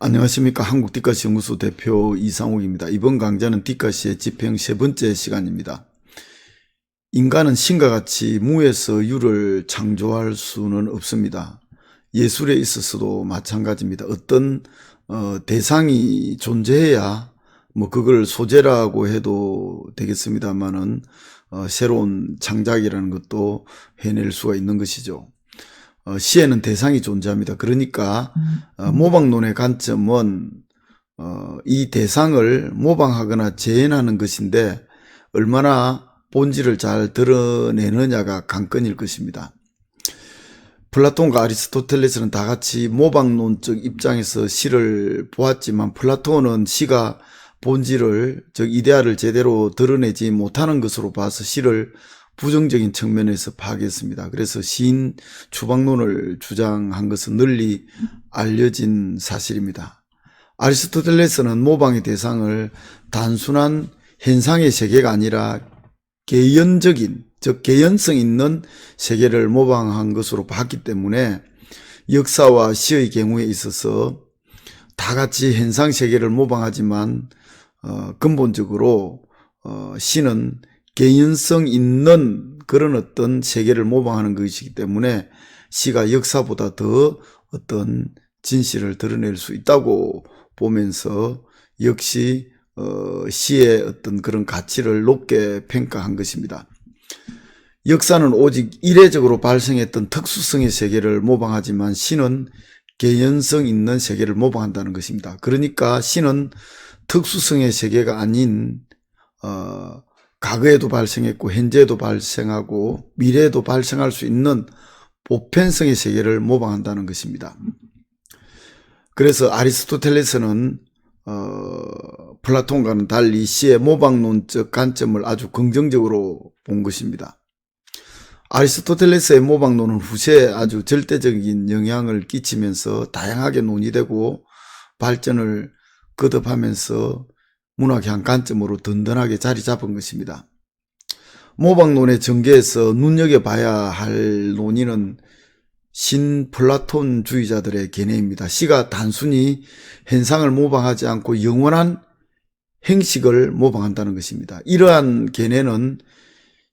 안녕하십니까. 한국디카시 연구소 대표 이상욱입니다. 이번 강좌는 디카시의 집행 세 번째 시간입니다. 인간은 신과 같이 무에서 유를 창조할 수는 없습니다. 예술에 있어서도 마찬가지입니다. 어떤 대상이 존재해야 그걸 소재라고 해도 되겠습니다만은 새로운 창작이라는 것도 해낼 수가 있는 것이죠. 시에는 대상이 존재합니다. 그러니까 모방론의 관점은 이 대상을 모방하거나 재현하는 것인데 얼마나 본질을 잘 드러내느냐가 관건일 것입니다. 플라톤과 아리스토텔레스는 다 같이 모방론적 입장에서 시를 보았지만 플라톤은 시가 본질을 즉 이데아를 제대로 드러내지 못하는 것으로 봐서 시를 부정적인 측면에서 파악했습니다. 그래서 시인 추방론을 주장한 것은 널리 알려진 사실입니다. 아리스토텔레스는 모방의 대상을 단순한 현상의 세계가 아니라 개연적인, 즉 개연성 있는 세계를 모방한 것으로 봤기 때문에 역사와 시의 경우에 있어서 다 같이 현상 세계를 모방하지만 근본적으로 시는 개연성 있는 그런 어떤 세계를 모방하는 것이기 때문에 시가 역사보다 더 어떤 진실을 드러낼 수 있다고 보면서 역시 시의 어떤 그런 가치를 높게 평가한 것입니다. 역사는 오직 이례적으로 발생했던 특수성의 세계를 모방하지만 시는 개연성 있는 세계를 모방한다는 것입니다. 그러니까 시는 특수성의 세계가 아닌 과거에도 발생했고 현재에도 발생하고 미래에도 발생할 수 있는 보편성의 세계를 모방한다는 것입니다. 그래서 아리스토텔레스는 플라톤과는 달리 시의 모방론적 관점을 아주 긍정적으로 본 것입니다. 아리스토텔레스의 모방론은 후세에 아주 절대적인 영향을 끼치면서 다양하게 논의되고 발전을 거듭하면서 문학의 한 관점으로 든든하게 자리 잡은 것입니다. 모방론의 전개에서 눈여겨봐야 할 논의는 신플라톤주의자들의 견해입니다. 시가 단순히 현상을 모방하지 않고 영원한 행식을 모방한다는 것입니다. 이러한 견해는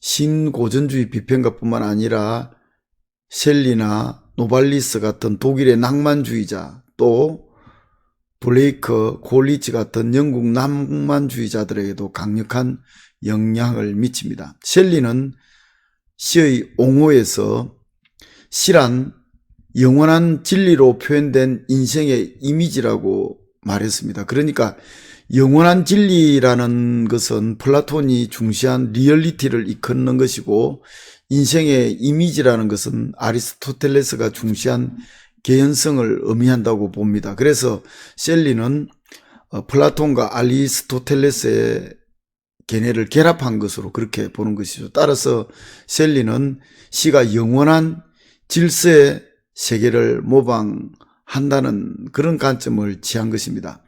신고전주의 비평가뿐만 아니라 셸리나 노발리스 같은 독일의 낭만주의자, 또 블레이크, 콜리치 같은 영국 낭만주의자들에게도 강력한 영향을 미칩니다. 셸리는 시의 옹호에서 시란 영원한 진리로 표현된 인생의 이미지라고 말했습니다. 그러니까 영원한 진리라는 것은 플라톤이 중시한 리얼리티를 이끄는 것이고 인생의 이미지라는 것은 아리스토텔레스가 중시한 개연성을 의미한다고 봅니다. 그래서 셸리는 플라톤과 아리스토텔레스의 견해를 결합한 것으로 그렇게 보는 것이죠. 따라서 셸리는 시가 영원한 질서의 세계를 모방한다는 그런 관점을 취한 것입니다.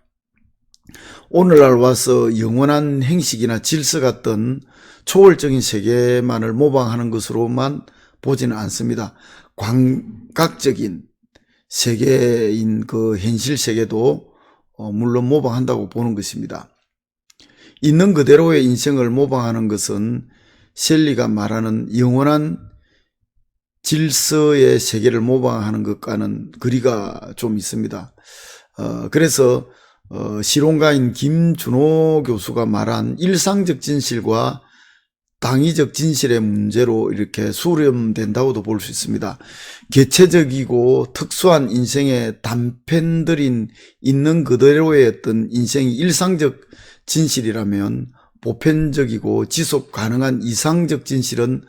오늘날 와서 영원한 행식이나 질서 같은 초월적인 세계만을 모방하는 것으로만 보지는 않습니다. 광각적인 세계인 그 현실 세계도 물론 모방한다고 보는 것입니다. 있는 그대로의 인생을 모방하는 것은 셸리가 말하는 영원한 질서의 세계를 모방하는 것과는 거리가 좀 있습니다. 그래서 실용가인 김준호 교수가 말한 일상적 진실과 당위적 진실의 문제로 이렇게 수렴된다고도 볼 수 있습니다. 개체적이고 특수한 인생의 단편들인 있는 그대로의 어떤 인생이 일상적 진실이라면 보편적이고 지속 가능한 이상적 진실은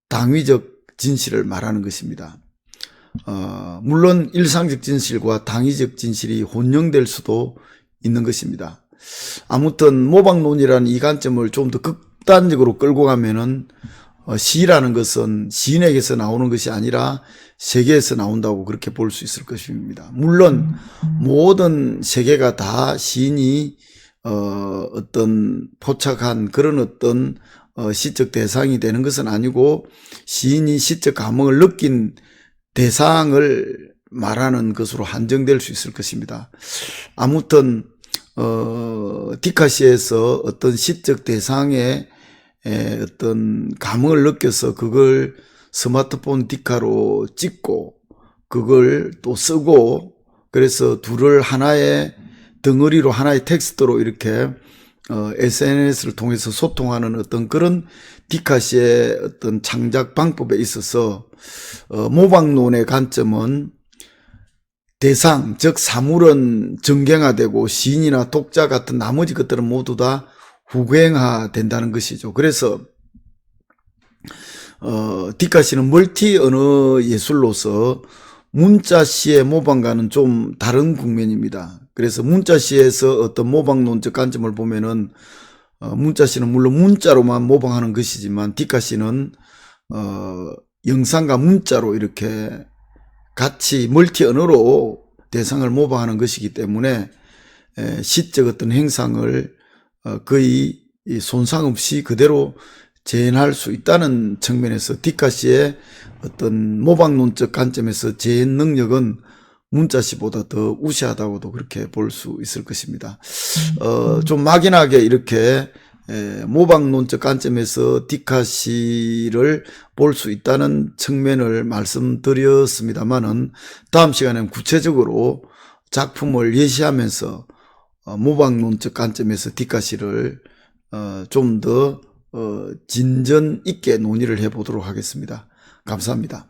당위적 진실을 말하는 것입니다. 물론 일상적 진실과 당위적 진실이 혼용될 수도 있는 것입니다. 아무튼 모방론이라는 이 관점을 좀 더 극단적으로 끌고 가면은 시라는 것은 시인에게서 나오는 것이 아니라 세계에서 나온다고 그렇게 볼 수 있을 것입니다. 물론 모든 세계가 다 시인이 어떤 포착한 그런 어떤 시적 대상이 되는 것은 아니고 시인이 시적 감흥을 느낀 대상을 말하는 것으로 한정될 수 있을 것입니다. 아무튼 디카시에서 어떤 시적 대상의 어떤 감흥을 느껴서 그걸 스마트폰 디카로 찍고 그걸 또 쓰고, 그래서 둘을 하나의 덩어리로 하나의 텍스트로 이렇게 SNS를 통해서 소통하는 어떤 그런 디카시의 어떤 창작 방법에 있어서 모방론의 관점은 대상, 즉 사물은 정경화되고 시인이나 독자 같은 나머지 것들은 모두 다 후행화된다는 것이죠. 그래서 디카시는 멀티 언어 예술로서 문자시의 모방과는 좀 다른 국면입니다. 그래서 문자시에서 어떤 모방론적 관점을 보면은 문자시는 물론 문자로만 모방하는 것이지만 디카시는 영상과 문자로 이렇게 같이 멀티 언어로 대상을 모방하는 것이기 때문에 시적 어떤 행상을 거의 손상 없이 그대로 재현할 수 있다는 측면에서 디카시의 어떤 모방론적 관점에서 재현 능력은 문자시보다 더 우세하다고도 그렇게 볼 수 있을 것입니다. 좀 막연하게 이렇게 모방론적 관점에서 디카시를 볼 수 있다는 측면을 말씀드렸습니다만은 다음 시간에는 구체적으로 작품을 예시하면서 모방론적 관점에서 디카시를 좀 더 진전 있게 논의를 해보도록 하겠습니다. 감사합니다.